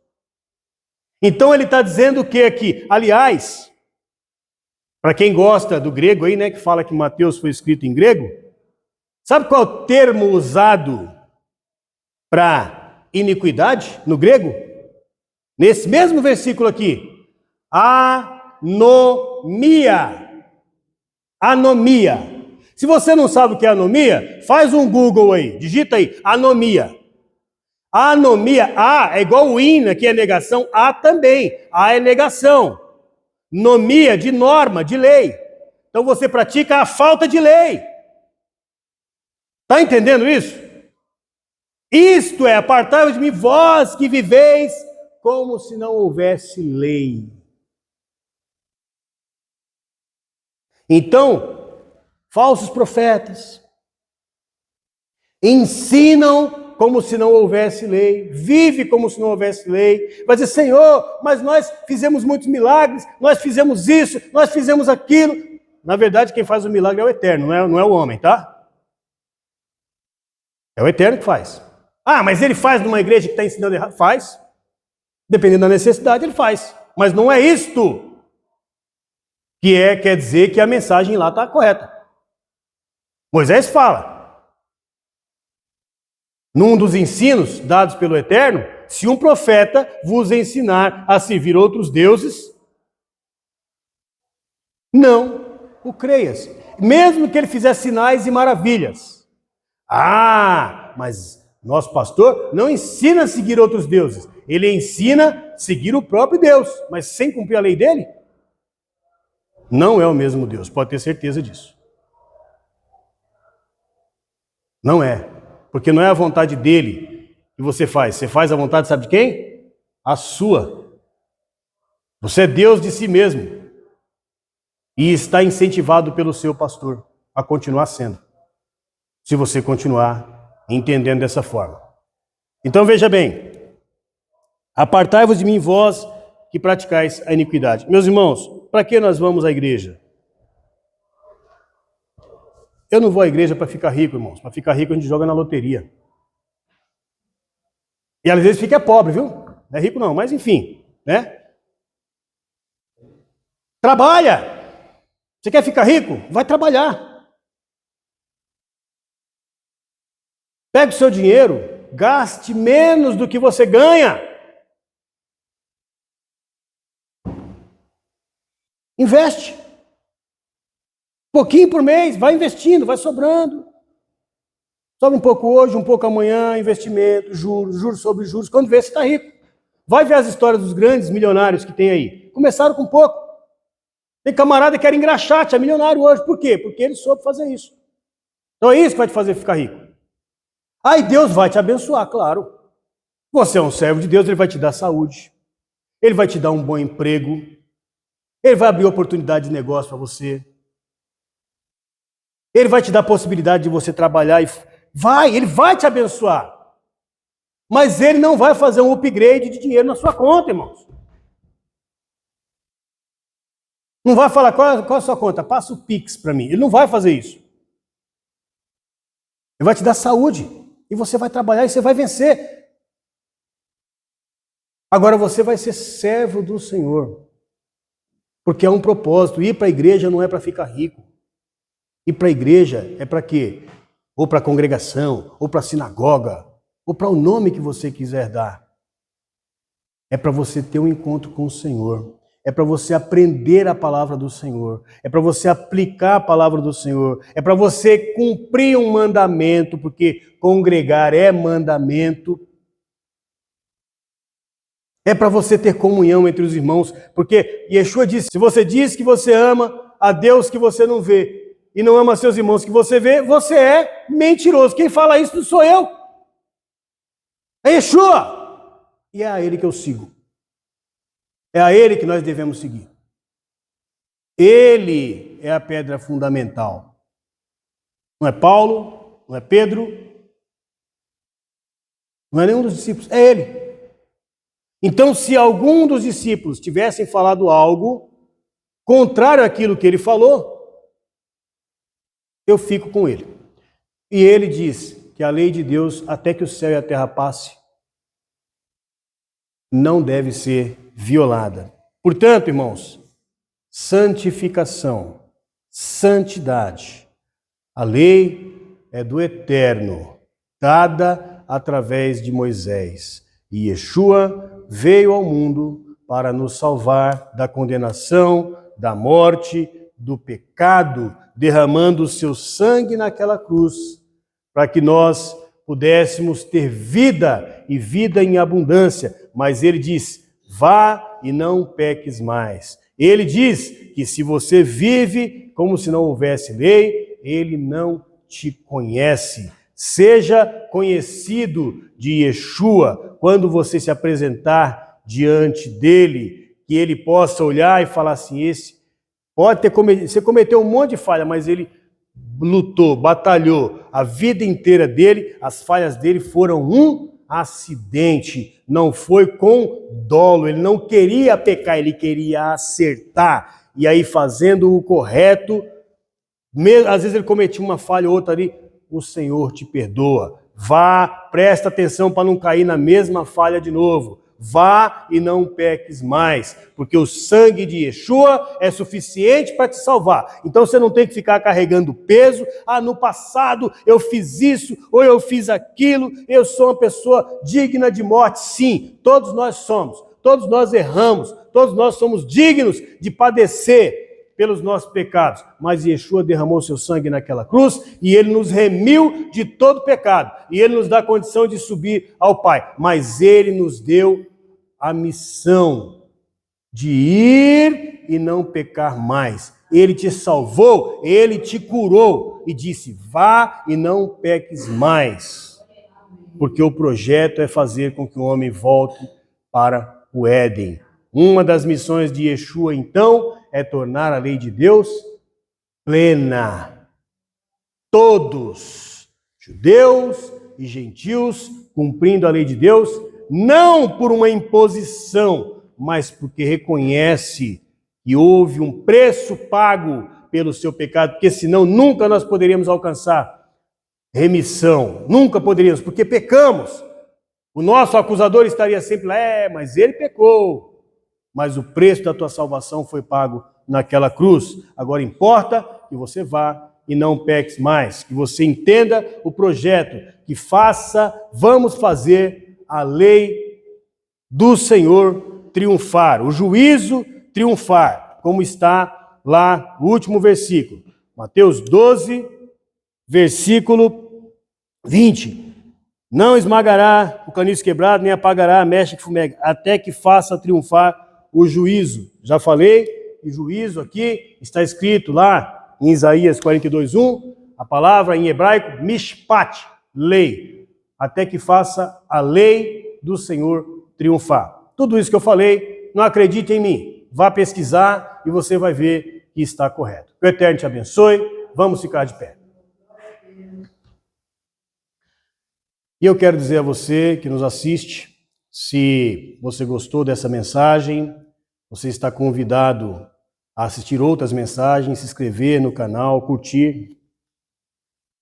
Então ele está dizendo o que aqui? Aliás, para quem gosta do grego aí, né, que fala que Mateus foi escrito em grego, sabe qual é o termo usado para iniquidade no grego? Nesse mesmo versículo aqui. Anomia. Anomia. Se você não sabe o que é anomia, faz um Google aí, digita aí, anomia. Anomia, A é igual o ina, que é negação, A também. A é negação. Nomia, de norma, de lei. Então você pratica a falta de lei. Está entendendo isso? Isto é, apartai-vos de mim, vós que viveis como se não houvesse lei. Então, falsos profetas ensinam como se não houvesse lei, vive como se não houvesse lei, vai dizer, Senhor, mas nós fizemos muitos milagres, nós fizemos isso, nós fizemos aquilo. Na verdade, quem faz o milagre é o Eterno, não é o homem, tá? É o Eterno que faz. Ah, mas ele faz numa igreja que está ensinando errado? Faz. Dependendo da necessidade, ele faz. Mas não é isto que quer dizer que a mensagem lá está correta. Moisés fala. Num dos ensinos dados pelo Eterno, se um profeta vos ensinar a servir outros deuses, não o creias. Mesmo que ele fizesse sinais e maravilhas. Ah, mas nosso pastor não ensina a seguir outros deuses. Ele ensina a seguir o próprio Deus, mas sem cumprir a lei dele? Não é o mesmo Deus, pode ter certeza disso. Não é. Porque não é a vontade dele que você faz a vontade, sabe de quem? A sua. Você é Deus de si mesmo. E está incentivado pelo seu pastor a continuar sendo. Se você continuar entendendo dessa forma. Então veja bem. Apartai-vos de mim, vós que praticais a iniquidade. Meus irmãos, para que nós vamos à igreja? Eu não vou à igreja para ficar rico, irmãos. Para ficar rico a gente joga na loteria. E às vezes fica pobre, viu? Não é rico não, mas enfim, né? Trabalha! Você quer ficar rico? Vai trabalhar. Pega o seu dinheiro, gaste menos do que você ganha. Investe. Pouquinho por mês, vai investindo, vai sobrando. Sobe um pouco hoje, um pouco amanhã, investimento, juros, juros sobre juros. Quando vê, você está rico. Vai ver as histórias dos grandes milionários que tem aí. Começaram com pouco. Tem camarada que era engraxate, é milionário hoje. Por quê? Porque ele soube fazer isso. Então é isso que vai te fazer ficar rico. Aí Deus vai te abençoar, claro. Você é um servo de Deus, ele vai te dar saúde. Ele vai te dar um bom emprego. Ele vai abrir oportunidade de negócio para você. Ele vai te dar a possibilidade de você trabalhar e ele vai te abençoar. Mas ele não vai fazer um upgrade de dinheiro na sua conta, irmãos. Não vai falar, qual é a sua conta? Passa o Pix para mim. Ele não vai fazer isso. Ele vai te dar saúde. E você vai trabalhar e você vai vencer. Agora você vai ser servo do Senhor. Porque é um propósito. Ir para a igreja não é para ficar rico. Ir para a igreja é para quê? Ou para a congregação, ou para a sinagoga, ou para o nome que você quiser dar. É para você ter um encontro com o Senhor. É para você aprender a palavra do Senhor. É para você aplicar a palavra do Senhor. É para você cumprir um mandamento, porque congregar é mandamento. É para você ter comunhão entre os irmãos, porque Yeshua disse, se você diz que você ama a Deus que você não vê, e não ama seus irmãos que você vê, você é mentiroso. Quem fala isso não sou eu. É Yeshua. E é a ele que eu sigo. É a ele que nós devemos seguir. Ele é a pedra fundamental. Não é Paulo, não é Pedro, não é nenhum dos discípulos, é ele. Então, se algum dos discípulos tivessem falado algo contrário àquilo que ele falou, eu fico com ele. E ele diz que a lei de Deus, até que o céu e a terra passe, não deve ser violada. Portanto, irmãos, santificação, santidade. A lei é do Eterno, dada através de Moisés. E Yeshua veio ao mundo para nos salvar da condenação, da morte, do pecado, derramando o seu sangue naquela cruz, para que nós pudéssemos ter vida e vida em abundância. Mas ele diz, vá e não peques mais. Ele diz que se você vive como se não houvesse lei, ele não te conhece. Seja conhecido de Yeshua quando você se apresentar diante dele, que ele possa olhar e falar assim, esse pode ter você cometeu um monte de falha, mas ele lutou, batalhou a vida inteira dele, as falhas dele foram um acidente, não foi com dolo, ele não queria pecar, ele queria acertar, e aí fazendo o correto, às vezes ele cometia uma falha ou outra ali, o Senhor te perdoa, vá, presta atenção para não cair na mesma falha de novo, vá e não peques mais, porque o sangue de Yeshua é suficiente para te salvar. Então você não tem que ficar carregando peso. No passado eu fiz isso, ou eu fiz aquilo, eu sou uma pessoa digna de morte. Sim, todos nós somos, todos nós erramos, todos nós somos dignos de padecer pelos nossos pecados, mas Yeshua derramou seu sangue naquela cruz e ele nos remiu de todo pecado e ele nos dá a condição de subir ao Pai, mas ele nos deu a missão de ir e não pecar mais. Ele te salvou, ele te curou e disse: vá e não peques mais, porque o projeto é fazer com que o homem volte para o Éden. Uma das missões de Yeshua, então, é tornar a lei de Deus plena. Todos, judeus e gentios, cumprindo a lei de Deus, não por uma imposição, mas porque reconhece que houve um preço pago pelo seu pecado, porque senão nunca nós poderíamos alcançar remissão, nunca poderíamos, porque pecamos. O nosso acusador estaria sempre lá, mas ele pecou. Mas o preço da tua salvação foi pago naquela cruz. Agora importa que você vá e não peques mais, que você entenda o projeto, que vamos fazer a lei do Senhor triunfar, o juízo triunfar, como está lá no último versículo. Mateus 12, versículo 20. Não esmagará o caniço quebrado, nem apagará a mecha que fumega, até que faça triunfar o juízo. Já falei, e juízo aqui está escrito lá em Isaías 42:1, a palavra em hebraico, mishpat, lei, até que faça a lei do Senhor triunfar. Tudo isso que eu falei, não acredite em mim, vá pesquisar e você vai ver que está correto. Que o Eterno te abençoe, vamos ficar de pé. E eu quero dizer a você que nos assiste, se você gostou dessa mensagem, você está convidado a assistir outras mensagens, se inscrever no canal, curtir,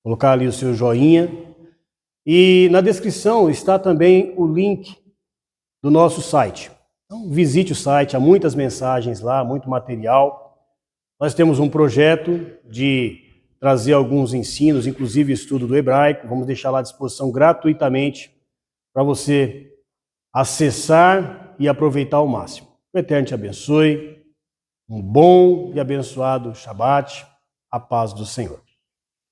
colocar ali o seu joinha. E na descrição está também o link do nosso site. Então, visite o site, há muitas mensagens lá, muito material. Nós temos um projeto de trazer alguns ensinos, inclusive estudo do hebraico. Vamos deixar lá à disposição gratuitamente para você acessar e aproveitar ao máximo. O Eterno te abençoe. Um bom e abençoado Shabat. A paz do Senhor.